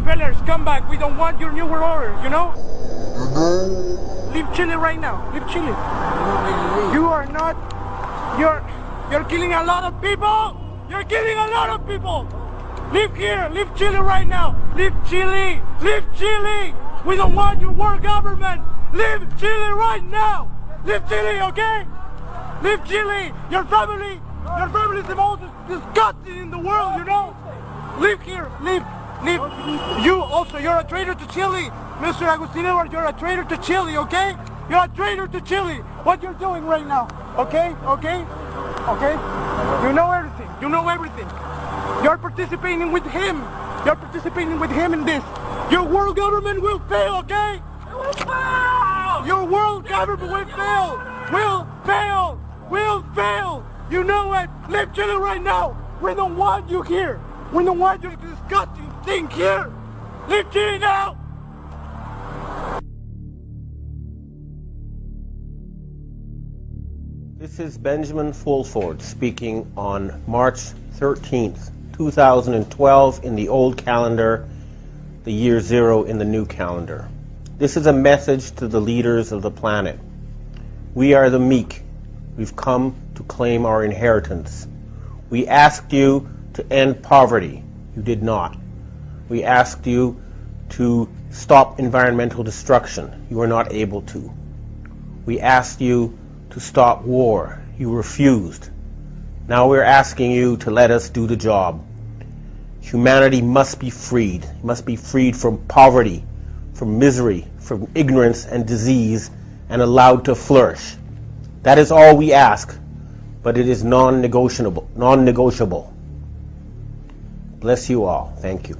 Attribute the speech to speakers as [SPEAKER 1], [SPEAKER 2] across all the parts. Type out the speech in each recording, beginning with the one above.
[SPEAKER 1] Fellas, come back. We don't want your new world order, you know? Leave Chile right now. Leave Chile. You are not... You're killing a lot of people. You're killing a lot of people. Leave here. Leave Chile right now. Leave Chile. Leave Chile. We don't want your world government. Leave Chile right now. Leave Chile, okay? Leave Chile. Your family is the most disgusting in the world, you know? Leave here. Leave. You also, you're a traitor to Chile. Mr. Agustin Edwards, you're a traitor to Chile, okay? You're a traitor to Chile. What you're doing right now, okay? You know everything. You're participating with him. You're participating with him in this. Your world government will fail, okay? It will fail! Your world government will fail! Will fail! You know it! Leave Chile right now! We don't want you here! We don't want your disgusting thing here! Leave Chile now!
[SPEAKER 2] This is Benjamin Fulford speaking on March 13th, 2012 in the old calendar, the year 0 in the new calendar. This is a message to the leaders of the planet. We are the meek. We've come to claim our inheritance. We asked you to end poverty. You did not. We asked you to stop environmental destruction. You were not able to. We asked you to stop war. You refused. Now we're asking you to let us do the job. Humanity must be freed. It must be freed from poverty, from misery, from ignorance and disease, and allowed to flourish. That is all we ask, but it is non-negotiable. Bless you all. Thank you.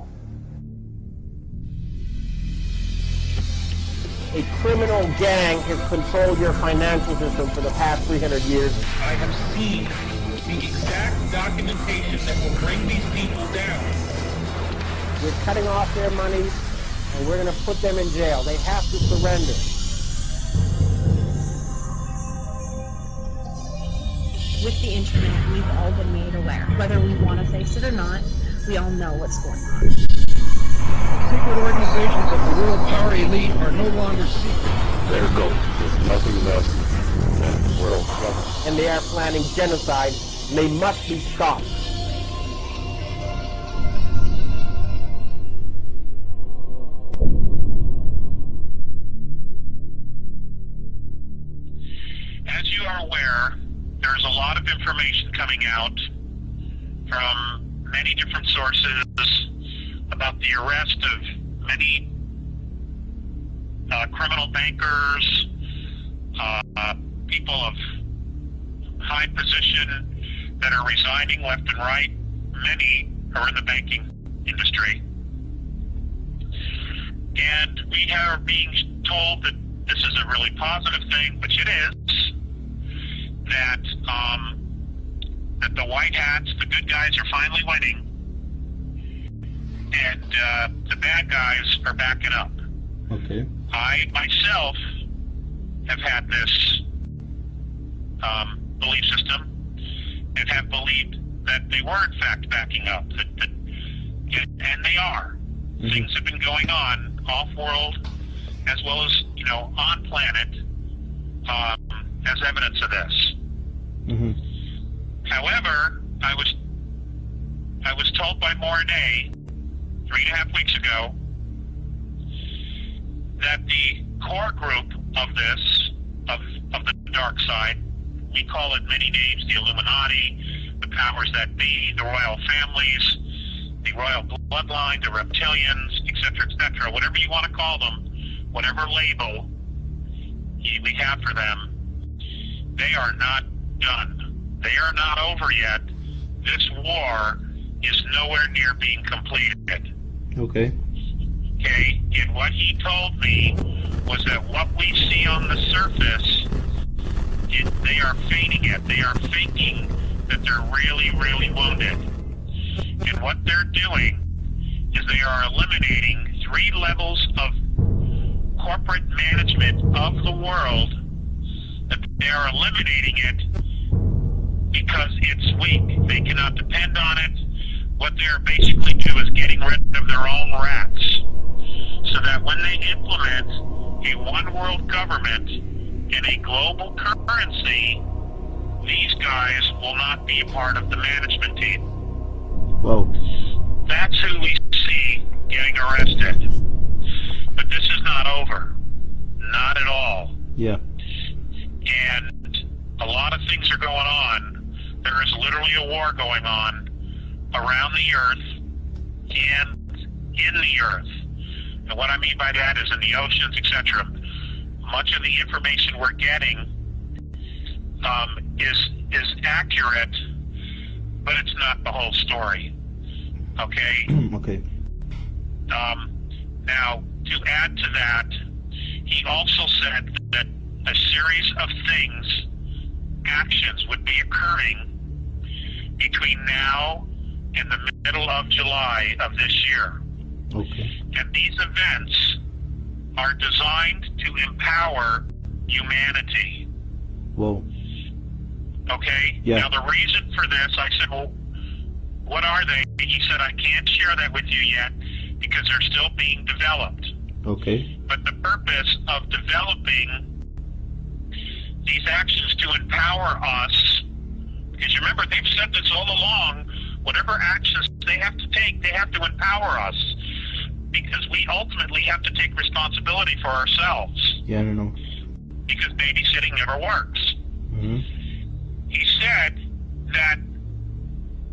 [SPEAKER 2] A criminal gang has controlled your financial system for the past 300 years.
[SPEAKER 3] I have seen the exact documentation that will bring these people down.
[SPEAKER 2] We're cutting off their money, and we're going to put them in jail. They have to surrender.
[SPEAKER 4] With the internet, we've all been made aware. Whether we want to face it or not, we all know what's going on.
[SPEAKER 3] Secret organizations of the world power elite are no longer secret.
[SPEAKER 5] Their goal is nothing less than world government.
[SPEAKER 2] And they are planning genocide, and they must be stopped.
[SPEAKER 6] As you are aware, there's a lot of information coming out from many different sources about the arrest of many criminal bankers, people of high position that are resigning left and right. Many are in the banking industry. And we are being told that this is a really positive thing, which it is, that the white hats, the good guys, are finally winning, and the bad guys are backing up.
[SPEAKER 5] Okay.
[SPEAKER 6] I myself have had this belief system and have believed that they were in fact backing up, and they are. Mm-hmm. Things have been going on off-world as well as on planet as evidence of this.
[SPEAKER 5] Mm-hmm.
[SPEAKER 6] However, I was told by Mornay 3.5 weeks ago that the core group of this, of the dark side, we call it many names, the Illuminati, the powers that be, the royal families, the royal bloodline, the reptilians, etc., whatever you want to call them, whatever label we have for them, they are not done. They are not over yet. This war is nowhere near being completed.
[SPEAKER 5] Okay.
[SPEAKER 6] Okay, and what he told me was that what we see on the surface, they are feigning it. They are faking that they're really, really wounded. And what they're doing is they are eliminating 3 levels of corporate management of the world. That they are eliminating it because it's weak. They cannot depend on it. What they're basically doing is getting rid of their own rats. implement a one world government and a global currency, these guys will not be a part of the management team.
[SPEAKER 2] Whoa.
[SPEAKER 6] That's who we see getting arrested. But this is not over. Not at all.
[SPEAKER 2] Yeah.
[SPEAKER 6] And a lot of things are going on. There is literally a war going on around the earth and in the earth. And what I mean by that is in the oceans, etc. Much of the information we're getting is accurate, but it's not the whole story. Okay?
[SPEAKER 2] Okay.
[SPEAKER 6] Now, to add to that, he also said that a series of things, actions, would be occurring between now and the middle of July of this year.
[SPEAKER 2] Okay.
[SPEAKER 6] And these events are designed to empower humanity.
[SPEAKER 2] Whoa.
[SPEAKER 6] Okay?
[SPEAKER 2] Yeah.
[SPEAKER 6] Now, the reason for this, I said, well, what are they? He said, I can't share that with you yet because they're still being developed.
[SPEAKER 2] Okay.
[SPEAKER 6] But the purpose of developing these actions to empower us, because you remember, they've said this all along, whatever actions they have to take, they have to empower us, because we ultimately have to take responsibility for ourselves,
[SPEAKER 2] Yeah, I don't know.
[SPEAKER 6] because babysitting never works.
[SPEAKER 2] Mm-hmm.
[SPEAKER 6] He said that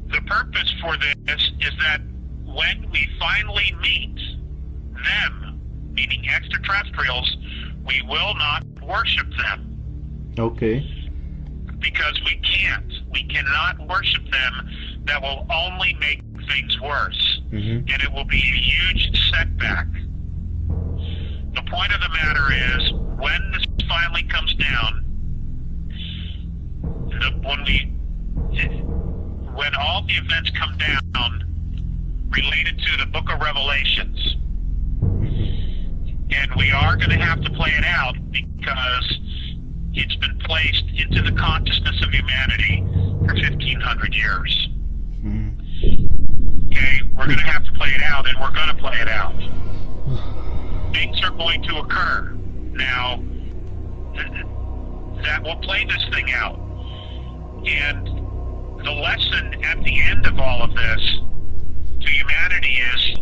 [SPEAKER 6] the purpose for this is that when we finally meet them, meaning extraterrestrials, we will not worship them.
[SPEAKER 2] Okay.
[SPEAKER 6] Because we can't. We cannot worship them. That will only make things worse.
[SPEAKER 2] Mm-hmm.
[SPEAKER 6] And it will be a huge setback. The point of the matter is, when this finally comes down, when all the events come down related to the book of Revelations, and we are going to have to play it out because it's been placed into the consciousness of humanity for 1,500 years.
[SPEAKER 2] Mm-hmm.
[SPEAKER 6] Okay, we're going to have to play it out, and we're going to play it out. Things are going to occur. Now, that will play this thing out. And the lesson at the end of all of this to humanity is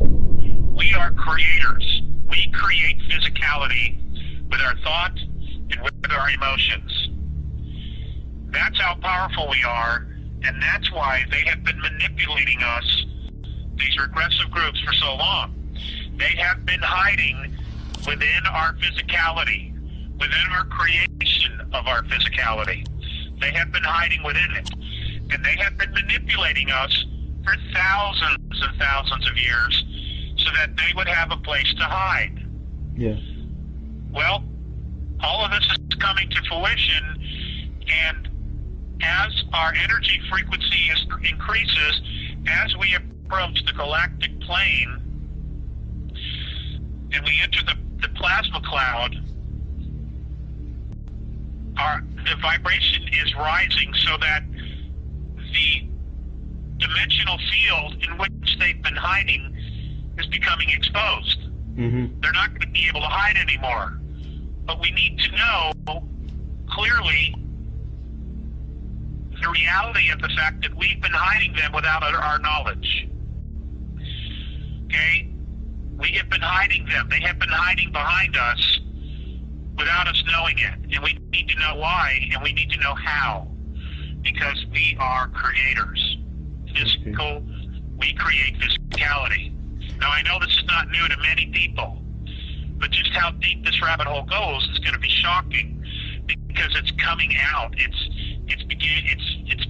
[SPEAKER 6] we are creators. We create physicality with our thought and with our emotions. That's how powerful we are, and that's why they have been manipulating us, these regressive groups, for so long. They have been hiding within our physicality, within our creation of our physicality. They have been hiding within it. And they have been manipulating us for thousands and thousands of years so that they would have a place to hide.
[SPEAKER 2] Yeah.
[SPEAKER 6] Well, all of this is coming to fruition, and as our energy frequency increases, as we approach the galactic plane, and we enter the plasma cloud, the vibration is rising so that the dimensional field in which they've been hiding is becoming exposed.
[SPEAKER 2] Mm-hmm.
[SPEAKER 6] They're not going to be able to hide anymore. But we need to know clearly the reality of the fact that we've been hiding them without our knowledge. Okay? We have been hiding them. They have been hiding behind us without us knowing it. And we need to know why, and we need to know how. Because we are creators. Physical, we create physicality. Now, I know this is not new to many people, but just how deep this rabbit hole goes is going to be shocking, because it's coming out. It's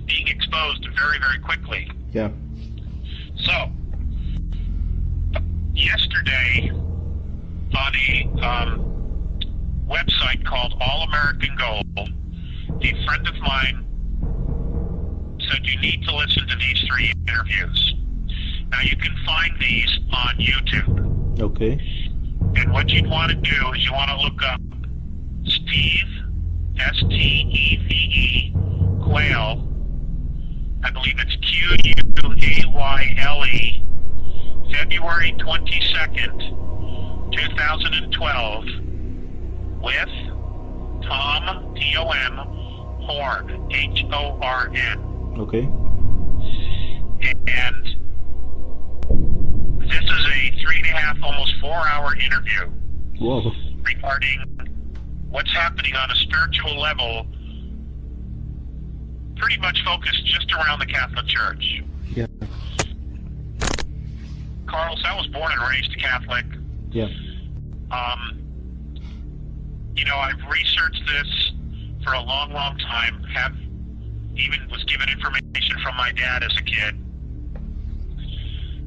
[SPEAKER 6] being exposed very, very quickly.
[SPEAKER 2] Yeah.
[SPEAKER 6] So, yesterday on a website called All American Gold, a friend of mine said you need to listen to these 3 interviews. Now, you can find these on YouTube.
[SPEAKER 2] Okay.
[SPEAKER 6] And what you'd want to do is you want to look up Steve, S-T-E-V-E, Quayle. I believe it's Q-U-A-Y-L-E, February 22nd, 2012 with Tom, T-O-M, Horn, H-O-R-N.
[SPEAKER 7] Okay.
[SPEAKER 6] And this is a 3.5, almost 4-hour interview
[SPEAKER 7] Whoa.
[SPEAKER 6] regarding what's happening on a spiritual level, pretty much focused just around the Catholic Church.
[SPEAKER 7] Yeah.
[SPEAKER 6] Carlos, I was born and raised Catholic.
[SPEAKER 7] Yeah.
[SPEAKER 6] You know, I've researched this for a long, long time. Even was given information from my dad as a kid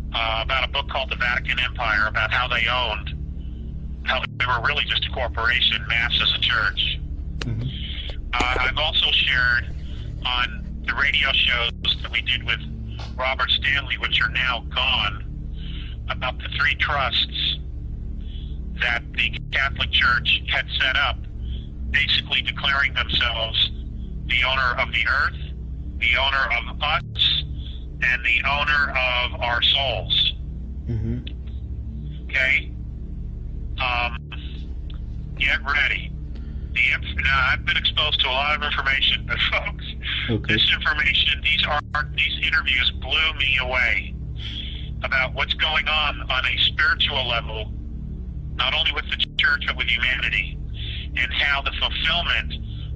[SPEAKER 6] about a book called The Vatican Empire, about how they were really just a corporation, mass as a church.
[SPEAKER 7] Mm-hmm.
[SPEAKER 6] I've also shared on the radio shows that we did with Robert Stanley, which are now gone, about the 3 trusts that the Catholic Church had set up, basically declaring themselves the owner of the earth, the owner of us, and the owner of our souls.
[SPEAKER 7] Mm-hmm.
[SPEAKER 6] Okay? Get ready. Now, I've been exposed to a lot of information, but folks,
[SPEAKER 7] Okay.
[SPEAKER 6] this information, these interviews blew me away about what's going on a spiritual level, not only with the church but with humanity, and how the fulfillment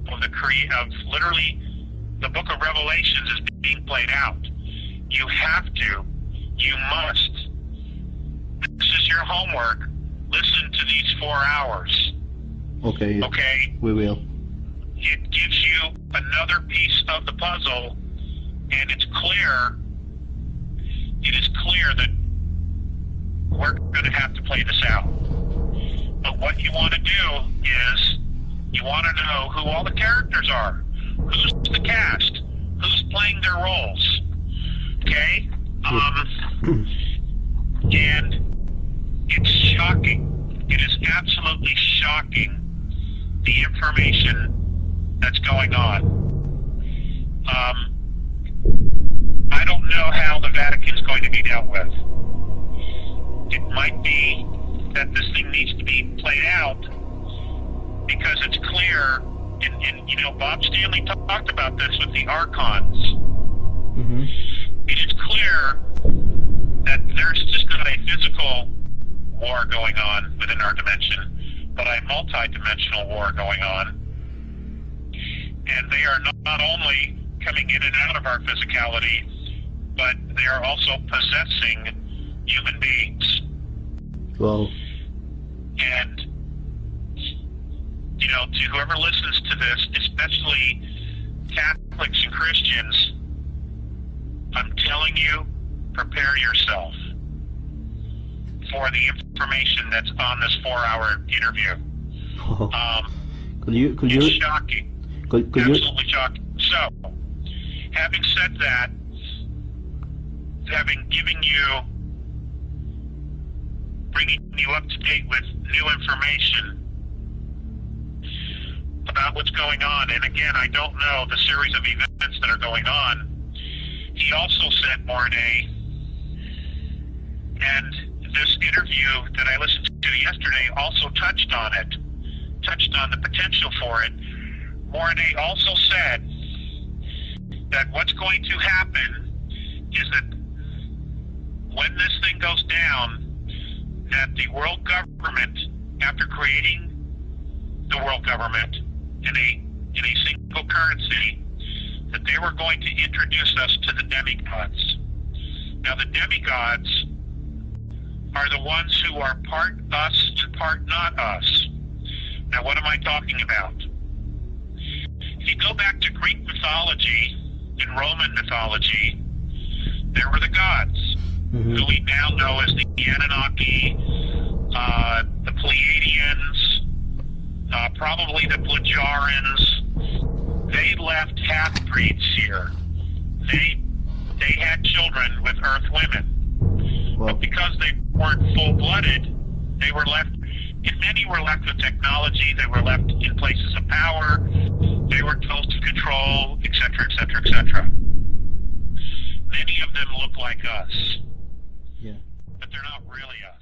[SPEAKER 6] of literally the book of Revelations is being played out. You must. This is your homework. Listen to these 4 hours.
[SPEAKER 7] Okay.
[SPEAKER 6] Okay?
[SPEAKER 7] We will.
[SPEAKER 6] It gives you another piece of the puzzle, and it is clear that we're going to have to play this out. But what you want to do is you want to know who all the characters are, who's the cast, who's playing their roles. Okay? And it's shocking. It is absolutely shocking, the information that's going on. I don't know how the Vatican's going to be dealt with. It might be that this thing needs to be played out because it's clear, and you know, Bob Stanley talked about this with the Archons.
[SPEAKER 7] Mm-hmm.
[SPEAKER 6] It is clear that there's just not a physical war going on within our dimension, but a multi-dimensional war going on. And they are not only coming in and out of our physicality, but they are also possessing human beings.
[SPEAKER 7] Well.
[SPEAKER 6] And, you know, to whoever listens to this, especially Catholics and Christians, I'm telling you, prepare yourself for the information that's on this 4-hour interview. It's shocking. Absolutely shocking. So, having said that, having bringing you up to date with new information about what's going on, and again, I don't know the series of events that are going on. He also said, Mornay, and this interview that I listened to yesterday also touched on the potential for it. Mornay also said that what's going to happen is that when this thing goes down, that the world government, after creating the world government in a single currency, that they were going to introduce us to the demigods. Now, the demigods are the ones who are part us and part not us. Now, what am I talking about? If you go back to Greek mythology and Roman mythology, there were the gods, who we now know as the Anunnaki, the Pleiadians, probably the Plagiarans. They left half-breeds here. They had children with Earth women.
[SPEAKER 7] Well.
[SPEAKER 6] But because they weren't full-blooded, they were left, and many were left with technology, they were left in places of power, they were told to control, etc., etc., etc. Many of them look like us.
[SPEAKER 7] Yeah.
[SPEAKER 6] But they're not really us.